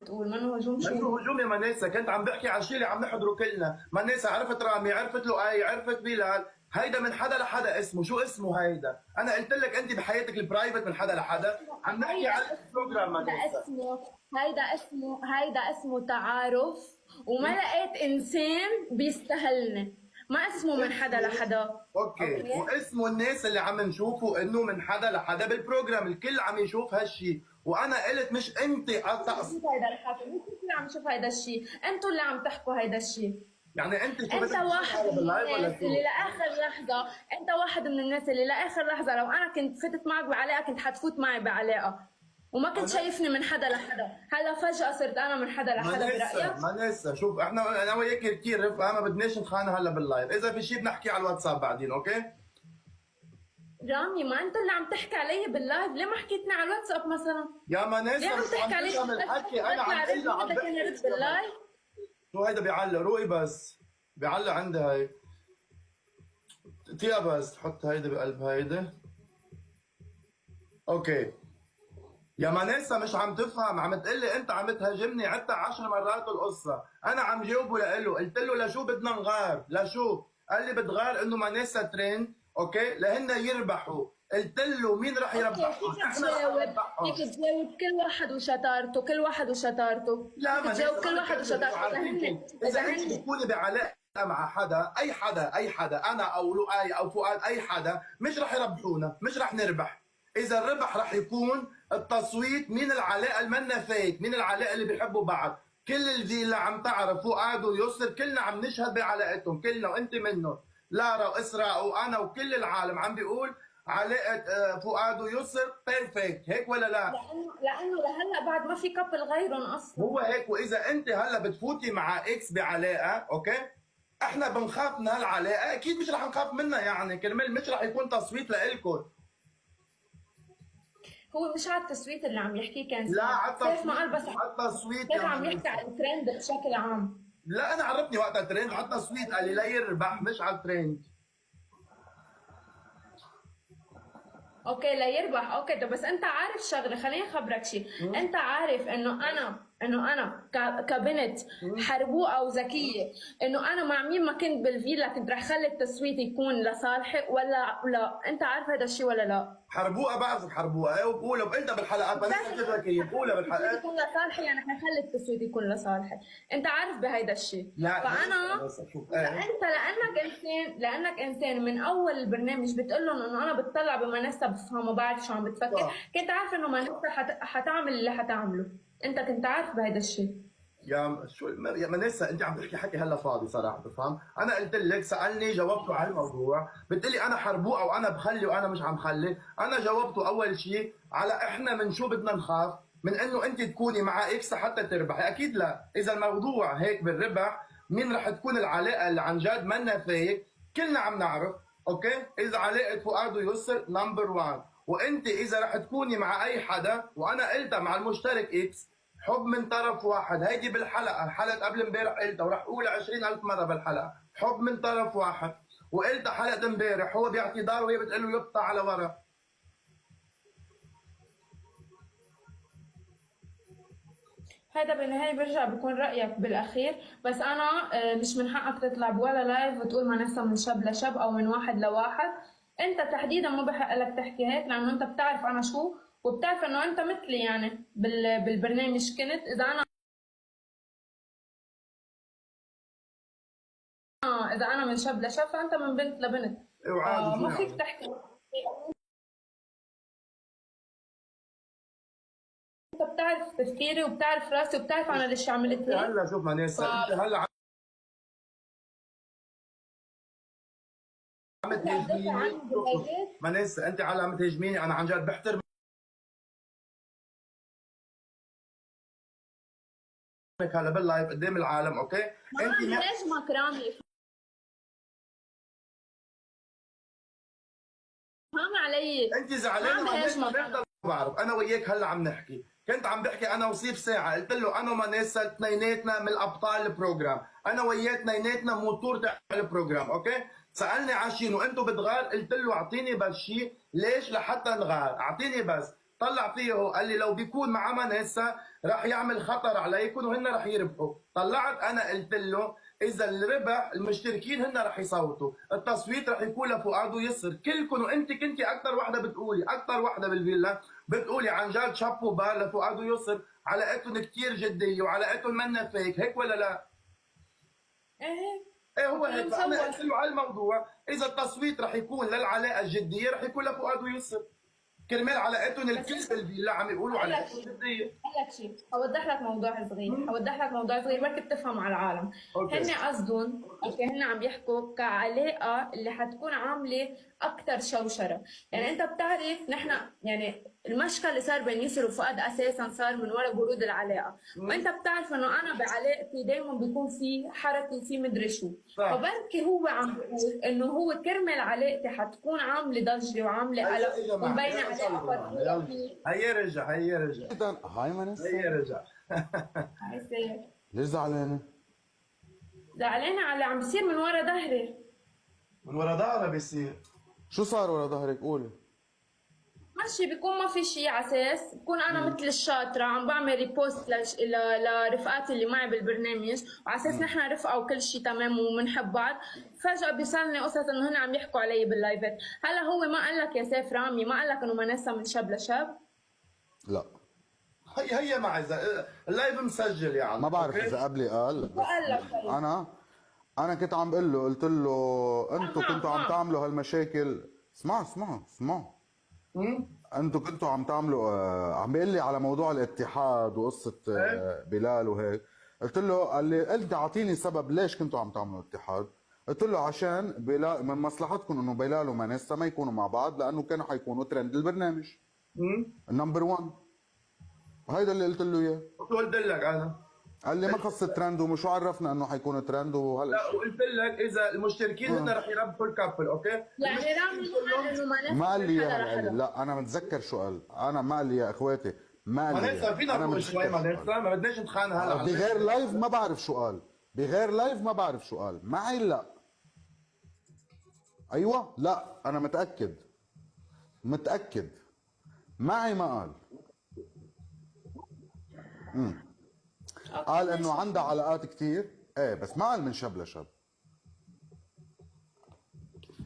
بتقول، منه هجوم شو؟ منه هجوم يا مانيسا، كنت عم بحكي على الشيء اللي عم نحضره كلنا. مانيسا عرفت رامي، عرفت لؤي، عرفت بلال، هيدا من حدا لحدا اسمه، شو اسمه هيدا؟ انا قلت لك انت بحياتك البرايفت من حدا لحدا، عم نحكي هيدا على اسمه البروجرام هيدا مانيسا. اسمه هيدا اسمه تعارف، وما لقيت انسان بيستهلني. ما اسمه من حدا اسمه لحدا. اوكي، اوكي، واسمه الناس اللي عم نشوفه انه من حدا لحدا بالبروجرام، الكل عم يشوف هالشيء، وانا قلت مش انت مش هيدا الحكي، مش انتوا اللي عم تشوف هيدا الشيء، انتوا اللي عم تحكوا هيدا الشيء. يعني انت شو انت بدك تشوف واحد هذا من باللايف ولا الناس اللي شو؟ لاخر لحظه، انت واحد من الناس اللي لاخر لحظه لو انا كنت فتت معك بعلاقه كنت حتفوت معي بعلاقه، وما كنت انا شايفني من حدا لحدا. هلا فجاه صرت انا من حدا لحدا مانيسا برايك؟ مانيسا شوف، احنا انا وياك كثير رفقه، ما بدناش نتخانق هلا باللايف، اذا في شيء بنحكي على الواتساب بعدين، اوكي؟ رامي، ما انت اللي عم تحكي علي باللايف، ليه ما حكيتني على الواتساب مثلا؟ يا ليه مانيسا عم مش عم تحكي علي تفهم الحكي، انا عم بطلع قل رد لها ما عم بدك اني بحكي ارد لك يا مانيسا. باللايف؟ شو هيدا بيعلق؟ روقي بس، بيعلق عندي هاي. تيا بس تحط هيدا بقلب هيدا. اوكي يا مانيسا مش عم تفهم، عم تقلي انت عم تهاجمني عدت 10 مرات القصه، انا عم جاوبه لإله، قلت له لشو بدنا نغار؟ لشو؟ قال لي بتغار انه مانيسا ترند، اوكي؟ لهن يربحوا، قلت له مين رح اوكي، يربحهم؟ فيك احنا رح تجاوب، نربحهم. فيك تجاوب كل واحد وشطارته، كل واحد وشطارته، لا فيك تجاوب مانيسا كل ما واحد بتكذب، انه وشطارته. اذا عارفين هن كيف، اذا اذا انت هن بتكوني بعلاقه مع حدا، اي حدا انا او لؤي او فؤاد، اي حدا مش رح يربحونا، مش رح نربح. اذا الربح رح يكون التصويت، مين العلاقه اللي منا فيك، مين العلاقه اللي بيحبوا بعض. كل اللي عم تعرف فؤاد ويسر كلنا عم نشهد بعلاقتهم، كلنا وانت منهم، لارا واسراء وانا وكل العالم عم بيقول علاقه فؤاد ويسر بيرفكت، هيك ولا لا؟ لانه لهلا بعد ما في كابل غيرهم اصلا. هو هيك، واذا انت هلا بتفوتي مع اكس بعلاقه، اوكي، احنا بنخاف من هالعلاقه، اكيد مش رح نخاف منها، يعني كرمال مش رح يكون تصويت لإلكم. هو مش على التصويت اللي عم يحكيه، كان لا على سيف ما التصويت، قال، بس على التصويت سيف يا عم يحكي مانيسا. عن الترند بشكل عام. لا انا عرفني وقتها ترند، على التصويت قال لي لا يربح، مش على الترند. اوكي، لا يربح. اوكي، طب بس انت عارف شغله، خليني اخبرك شيء. انت عارف انه انا كبنت حربوقه وذكيه، انه انا مع مين ما كنت بالفيلا كنت رح خلي التصويت يكون لصالحي ولا لا؟ انت عارف هذا الشيء ولا لا؟ حربوها، بعرفك حربوها، ايه وبقولها وقلتها بالحلقات، ما بتعرف نحكي انه ذكيه، بقولها التصويت بالحلقات. يكون لصالحي، يعني حخلي التصويت يكون لصالحي. انت عارف بهيدا الشيء. لا فانا مانيسا شوف، ايه انت لانك انسان من اول البرنامج بتقول لهم انه انا بتطلع بمنسة بفهم وبعرف شو عم بتفكر، صح. كنت عارف انه منسة حتعمل اللي حتعمله. انت كنت عارف بهيدا الشيء. يا مانيسا انت عم تحكي حكي هلا فاضي صراحه، بتفهم؟ انا قلت لك، سالني جاوبته على الموضوع، بتقلي انا حربوقه وانا بخلي وانا مش عم خلي، انا جاوبته اول شيء على احنا من شو بدنا نخاف؟ من انه انت تكوني مع اكس حتى تربحي؟ اكيد لا، اذا الموضوع هيك بالربح، مين رح تكون العلاقه اللي عن جد منا فيك؟ كلنا عم نعرف، اوكي؟ اذا علاقه فؤاد ويسر نمبر 1، وانت اذا رح تكوني مع اي حدا، وانا قلتها مع المشترك اكس، حب من طرف واحد، هيدي بالحلقه، حلقه قبل امبارح قلتها وراح اقولها 20,000 مره بالحلقه، حب من طرف واحد، وقلتها حلقه امبارح، هو بيعطي دار وهي بتقول له يقطع على ورا. هذا بالنهاية بيرجع بيكون رأيك بالأخير، بس أنا مش من حقك تطلع بولا لايف وتقول منسة من شاب لشاب أو من واحد لواحد. أنت تحديدا ما بحق لك تحكي هيك، لأنه أنت بتعرف أنا شو، وبتعرف إنه أنت مثلي، يعني بالبرنامج كنت. إذا أنا من شاب لشاب، فأنت من بنت لبنت. وعادي شو ما فيك يعني؟ تحكي. أنت بتعرف تفكيري وبتعرف راسي وبتعرف أنا ليش عملت انت هيك. هلا شوف ف مانيسا، انت هلا عم تدافع تهاجميني، عني شوف بالهيئات. مانيسا انت هلا عم تهاجميني، انا عن جد بحترمك هلا باللايف قدام العالم، اوكي؟ ما انت عم ما هاجمك رامي، فهم علي. انت ما زعلانه عم مانيسا، هاجمك بقدر انا. بعرف، انا وياك هلا عم نحكي، كنت عم بحكي انا وصيف ساعه، قلت له انا ومانيسا اثنيناتنا من الابطال البروجرام، انا وياه اثنيناتنا موتور تاع البروجرام، اوكي؟ سالني على شيء وانتم بتغار، قلت له اعطيني بس شيء، ليش؟ لحتى نغار، اعطيني بس. طلع فيه هو قال لي لو بيكون مع مانيسا راح يعمل خطر عليكم وهن راح يربحوا. طلعت انا قلت له اذا الربح المشتركين هن راح يصوتوا، التصويت راح يكون لفؤاد ويسر. كلكم وانت كنتي اكثر وحده بتقولي، اكثر وحده بالفيلا بتقولي عن جد شابو بار لفؤاد ويسر، علاقتهم كثير جديه وعلاقتهم منا فيك، هيك ولا لا؟ ايه ايه هو هيك. مصور. فانا قلت له على الموضوع اذا التصويت رح يكون للعلاقه الجديه رح يكون لفؤاد ويسر، كرمال علاقتهم الكل بالفيلا عم يقولوا علاقتهم جديه. اقول لك شيء، اوضح لك موضوع صغير، اوضح لك موضوع صغير بركي بتفهم على العالم. أوكي. هن قصدهم اوكي، هن عم يحكوا كعلاقه اللي حتكون عامله اكثر شوشره. يعني انت بتعرف نحن يعني المشكل اللي صار بين يسر وفؤاد اساسا صار من وراء برود العلاقه، وانت بتعرف انه انا بعلاقتي دائما بيكون في حركه وفي مدري شو، صح. فبركي هو عم بيقول انه هو كرمال علاقتي حتكون عامله ضجه وعامله هيا قلق إجا معك. ومبينه يلا عليها صلوا معنا. فرقيه. هيا رجع هيا رجع هاي مانيسا، هيا رجع. هيصير ليش زعلانة؟ زعلانة على اللي عم بيصير من ورا ظهري. من ورا ظهرها بيصير. شو صار ورا ظهرك؟ قولي. ماشي بيكون ما في شيء على اساس بكون انا مثل الشاطرة عم بعمل ريبوست لرفقاتي اللي معي بالبرنامج، وعلى اساس نحن رفقة وكل شيء تمام وبنحب بعض، فجأة بيصلني قصص انه هن عم يحكوا علي باللايفات. هلا هو ما قال لك يا سيف رامي، ما قال لك انه مانيسا من شاب لشاب؟ لا هيا معي اللايف مسجل يا عم. ما بعرف أوكي؟ اذا قبلي قال، بس وقال لك طيب. انا كنت عم بقول له، قلت له انتم كنتوا عم تعملوا هالمشاكل. اسمعوا انتم كنتوا عم تعملوا عم بيقول لي على موضوع الاتحاد وقصه بلال وهيك. قلت له، قال لي قلت اعطيني سبب ليش كنتوا عم تعملوا اتحاد. قلت له عشان بلال من مصلحتكم انه بلال ومانيسا ما يكونوا مع بعض، لانه كانوا حيكونوا ترند البرنامج النمبر 1. وهيدا اللي قلت له اياه. قلت لك انا قال لي ما خص ترند، ومش عرفنا انه حيكون ترند لا، وهالاشياء. وقلت لك اذا المشتركين هن رح يربحوا الكابل. اوكي يعني رامي ما قال انه مانيسا ما قال لي من اياها حدا العلم. لحدا. لا انا متذكر شو قال. انا ما قال لي يا اخواتي، ما قال لي مانيسا إياها. فينا أنا نقول متذكر شوي شو قال. مانيسا، ما بدناش نتخانق هلا. بغير لايف ما بعرف شو قال، بغير لايف ما بعرف شو قال. معي لا. ايوه لا انا متاكد معي ما قال. قال انه عنده علاقات كثير، ايه بس ما قال من شاب لشاب.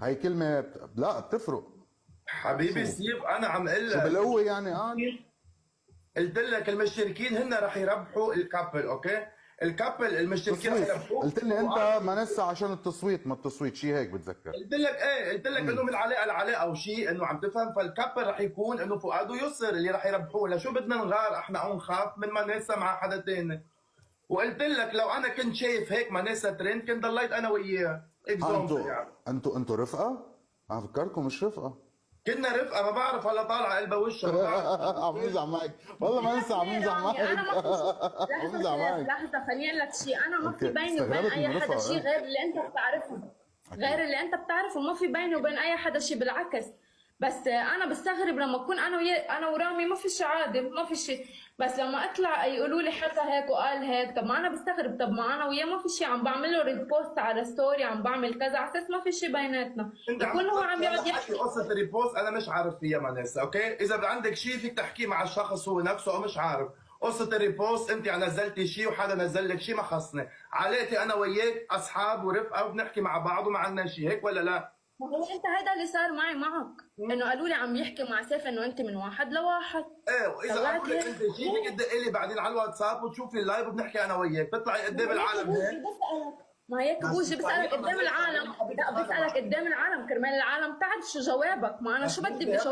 هاي كلمة لا بتفرق حبيبي سيف انا عم اقول شو لك، بالقوة يعني. قال قلت لك المشتركين هن رح يربحوا الكابل. اوكي الكابل المشتركين رح تصويت. يربحوا. قلت لي انت مانيسا عشان التصويت، ما التصويت شيء هيك بتذكر. قلت لك ايه، قلت لك انه من علاقه لعلاقه او شيء انه عم تفهم. فالكابل رح يكون انه فؤاد ويسر اللي رح يربحوه. لشو بدنا نغار احنا او نخاف من مانيسا مع حدا ثاني؟ وقلت لك لو انا كنت شايف هيك مانيسا ترند كنت ضليت انا وياها اكزامبل يعني. انتوا رفقة؟ انا فكركم مش رفقة. كنا رفقه، ما بعرف هلا طالعه قلبها وشها. عم نمزح معك والله ما انسى، عم نمزح معك. انا ما في عم نمزح معك. لحظه خليني اقول لك شيء، انا ما في أوكي. بيني وبين استغربت اي من حدا رفقة، شيء إيه. غير اللي انت بتعرفه، غير اللي انت بتعرفه ما في بيني وبين اي حدا شيء، بالعكس. بس انا بستغرب لما اكون انا ورامي ما في شيء عادي، ما في شيء، بس لما اطلع يقولوا لي حكى هيك وقال هيك، طب ما انا بستغرب. طب ما انا وياه ما في شيء، عم بعمل له ريبوست على ستوري، عم بعمل كذا على اساس ما في شيء بيناتنا. بكون هو عم يقعد يحكي قصه الريبوست انا مش عارف فيها مانيسا. اوكي اذا عندك شيء فيك تحكيه مع الشخص هو نفسه او مش عارف. قصه الريبوست انت نزلتي شيء وحدا نزل لك شيء ما خصني. علاقتي انا وياك اصحاب ورفقه وبنحكي مع بعض وما عندنا شيء، هيك ولا لا؟ ما هو انت هذا اللي صار معي معك، انه قالوا لي عم يحكي مع سيف انه انت من واحد لواحد. ايه واذا طلعت قالوا لك هيك. انت شيء فيك تدقي لي بعدين على الواتساب وتشوفي اللايف وبنحكي انا وياك، تطلعي قدام العالم هيك. ما هيك بوجي بسألك قدام العالم، لا بسألك قدام العالم كرمال العالم تعرف شو جوابك. ما انا شو بدي بجواب